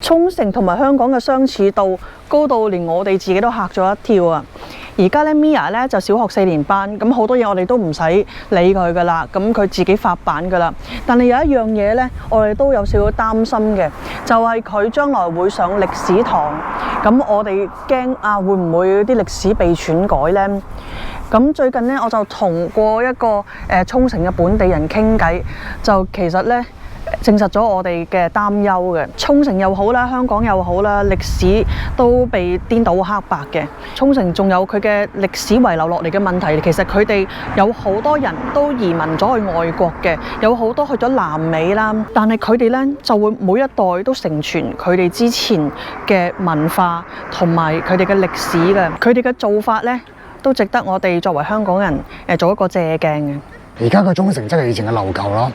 沖繩同埋香港嘅相似度高到連我哋自己都嚇咗一跳啊！而家咧 Mia 咧就小學4年班，咁好多嘢我哋都唔使理佢噶啦，咁佢自己發版噶啦。但係有一樣嘢咧，我哋都有少少擔心嘅，就係佢將來會上歷史堂，咁我哋驚啊會唔會啲歷史被篡改呢？咁最近咧我就同過一個沖繩嘅本地人傾偈，就其實咧，證實咗我哋嘅擔憂嘅，沖繩又好啦，香港又好啦，歷史都被顛倒黑白嘅。沖繩仲有佢嘅歷史遺留落嚟嘅問題，其實佢哋有好多人都移民咗去外國嘅，有好多去咗南美啦。但係佢哋呢，就會每一代都承傳佢哋之前嘅文化同埋佢哋嘅歷史嘅，佢哋嘅做法呢，都值得我哋作為香港人做一個借鏡嘅。而家嘅沖繩即係以前嘅琉球啦。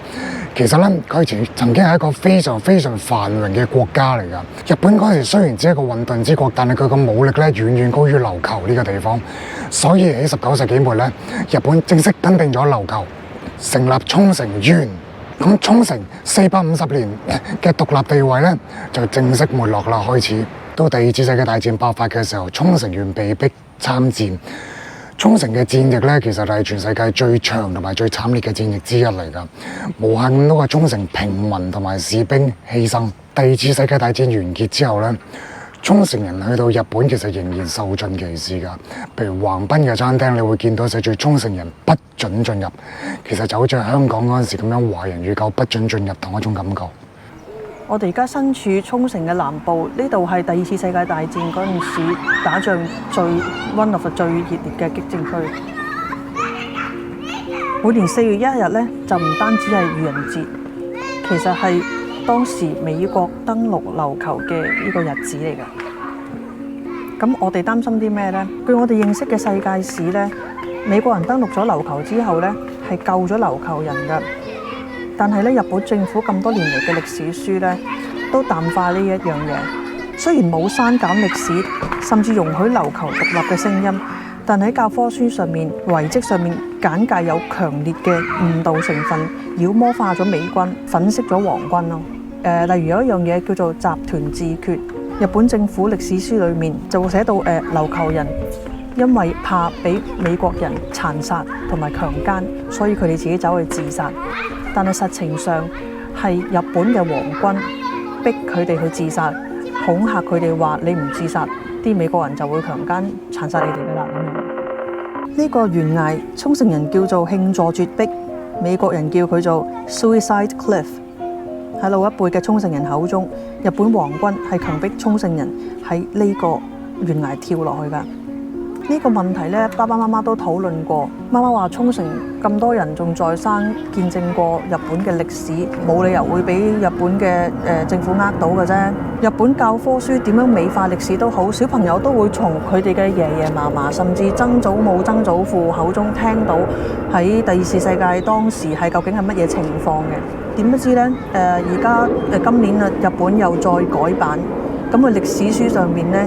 其實咧，佢曾經係一個非常非常繁榮嘅國家嚟㗎。日本嗰時雖然只係一個混沌之國，但係佢嘅武力咧遠遠高於琉球呢個地方。所以喺19世紀末咧，日本正式吞併咗琉球，成立沖繩縣。咁沖繩450年嘅獨立地位咧，就正式沒落啦。開始到第二次世界大戰爆發嘅時候，沖繩縣被逼參戰。沖繩嘅戰役咧，其實係全世界最長同埋最慘烈嘅戰役之一嚟㗎，無限咁多個沖繩平民同埋士兵犧牲。第二次世界大戰完結之後咧，沖繩人去到日本其實仍然受盡歧視㗎。譬如橫濱嘅餐廳，你會見到寫住沖繩人不准進入，其實就好似香港嗰陣時咁樣，華人與狗不准進入同一種感覺。我哋而家身處沖繩嘅南部，呢度係第二次世界大戰嗰陣時打仗最最熱烈嘅激戰區。每年4月1日咧，就唔單止係愚人節，其實係當時美國登陸琉球嘅呢個日子嚟㗎。咁我哋擔心啲咩呢？據我哋認識嘅世界史咧，美國人登陸咗琉球之後咧，係救咗琉球人㗎。但係咧，日本政府咁多年嚟嘅歷史書咧，都淡化呢一樣嘢。雖然冇刪減歷史，甚至容許琉球獨立嘅聲音，但喺教科書上面、遺跡上面簡介有強烈嘅誤導成分，妖魔化咗美軍，粉飾咗皇軍咯。例如有一樣嘢叫做集團自決，日本政府歷史書裡面就會寫到琉球人因為怕俾美國人殘殺同埋強姦，所以佢哋自己走去自殺。但係實情上係日本嘅皇軍逼佢哋去自殺，恐嚇佢哋話你唔自殺，啲美國人就會強姦殘殺你哋㗎啦。呢個懸崖，沖繩人叫做慶座絕壁，美國人叫佢做 Suicide Cliff。喺老一輩嘅沖繩人口中，日本皇軍係強迫沖繩人喺呢個懸崖跳落去㗎。呢個問題咧，爸爸媽媽都討論過。媽媽話：沖繩咁多人仲在生，見證過日本嘅歷史，冇理由會俾日本嘅政府呃到嘅啫。日本教科書點樣美化歷史都好，小朋友都會從佢哋嘅爺爺嫲嫲，甚至曾祖母、曾祖父口中聽到喺第二次世界當時係究竟係乜嘢情況嘅。點不知呢？而家今年啊，日本又再改版，咁佢歷史書上面呢，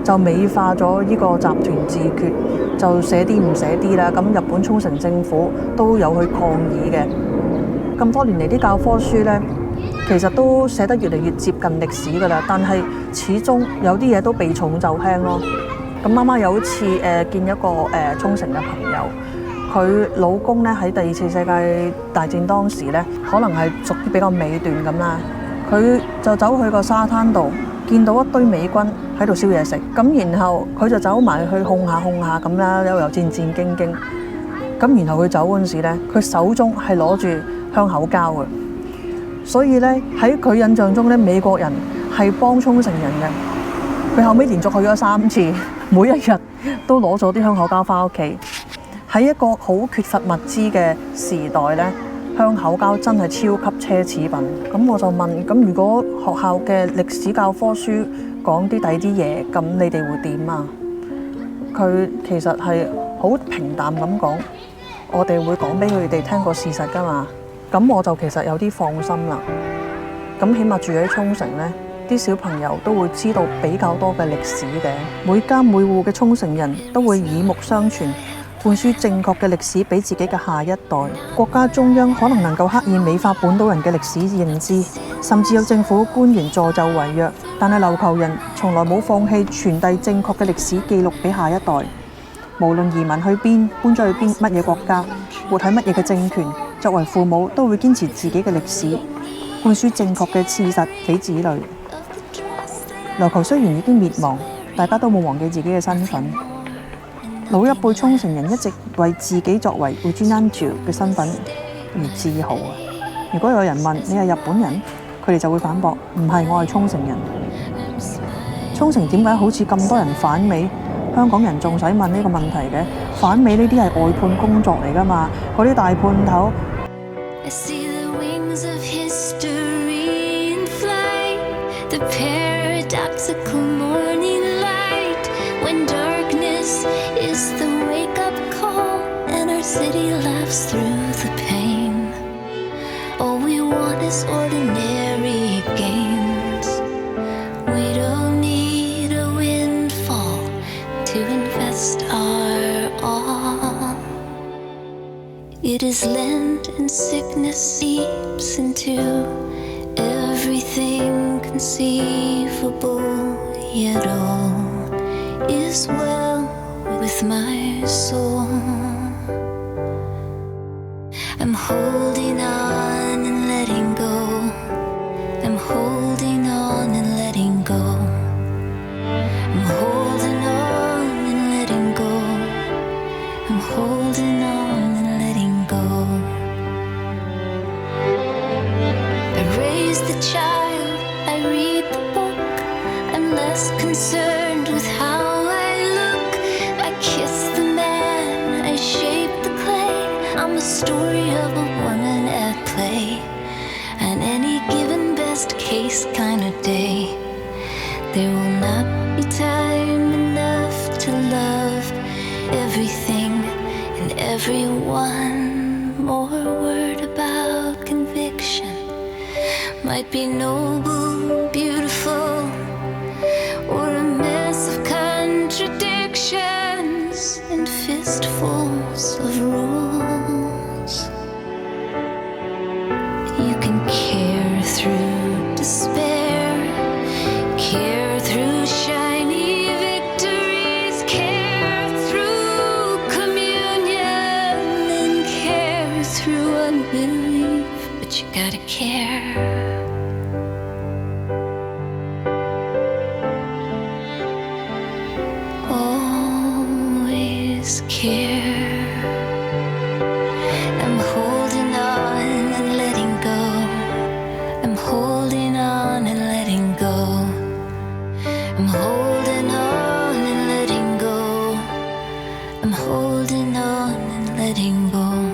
就美化咗呢個集團自決，就寫啲唔寫啲啦。咁日本沖繩政府都有去抗議嘅。咁多年嚟啲教科書呢，其實都寫得越嚟越接近歷史㗎啦。但係始終有啲嘢都避重就輕咯。咁媽媽有一次見一個沖繩嘅朋友，佢老公呢喺第二次世界大戰當時呢，可能係屬於比較尾段咁啦。佢就走去個沙灘度，見到一堆美軍喺度燒嘢食，咁然後佢就走埋去控下咁啦，又戰戰兢兢。咁然後佢走嗰陣時咧，佢手中係攞住香口膠嘅，所以咧喺佢印象中咧，美國人係幫沖繩人嘅。佢後尾連續去咗3次，每一日都攞咗啲香口膠翻屋企。喺一個好缺乏物資嘅時代咧，香口膠真係超級奢侈品。咁我就問：咁如果學校嘅歷史教科書講啲第啲嘢，咁你哋會點啊？佢其實係好平淡咁講，我哋會講俾佢哋聽個事實㗎嘛。咁我就其實有啲放心啦。咁起碼住喺沖繩呢，啲小朋友都會知道比較多嘅歷史嘅。每家每戶嘅沖繩人都會耳目相傳，灌輸正確嘅歷史俾自己嘅下一代。國家中央可能能夠刻意美化本島人嘅歷史認知，甚至有政府官員助紂為虐，但係琉球人從來冇放棄傳遞正確嘅歷史記錄俾下一代。無論移民去邊，搬咗去乜嘢國家，活喺乜嘢嘅政權，作為父母都會堅持自己嘅歷史，灌輸正確嘅事實俾子女。琉球雖然已經滅亡，大家都冇忘記自己嘅身份。老一輩沖繩人一直為自己作為會專登住嘅身份而自豪啊！如果有人問你係日本人，佢哋就會反駁：唔係，我係沖繩人。沖繩點解好似咁多人反美？香港人仲使問呢個問題嘅？反美呢啲係外判工作嚟㗎嘛，嗰啲大判頭。City laughs through the pain. All we want is ordinary gains. We don't need a windfall to invest our all. It is land and sickness seeps into everything conceivable, yet all is well with my soul. I'm holding on and letting go. I'm holding on and letting go. I'm holding on and letting go. I'm holding on and letting go. I raise the child, I read the book. I'm less concerned with how I look. I kiss the man, I shape the clay. I'm a story of a woman at play. On any given best case kind of day, there will not be time enough to love everything and everyone. More word about conviction might be noble, beautiful, or a mess of contradictions and fistfuls of rules. You can care through despair, care through shiny victories, care through communion, and care through unbelief, but you gotta care. Always care. I'm holding on and letting go. I'm holding on and letting go. I'm holding on and letting go. I'm holding on and letting go.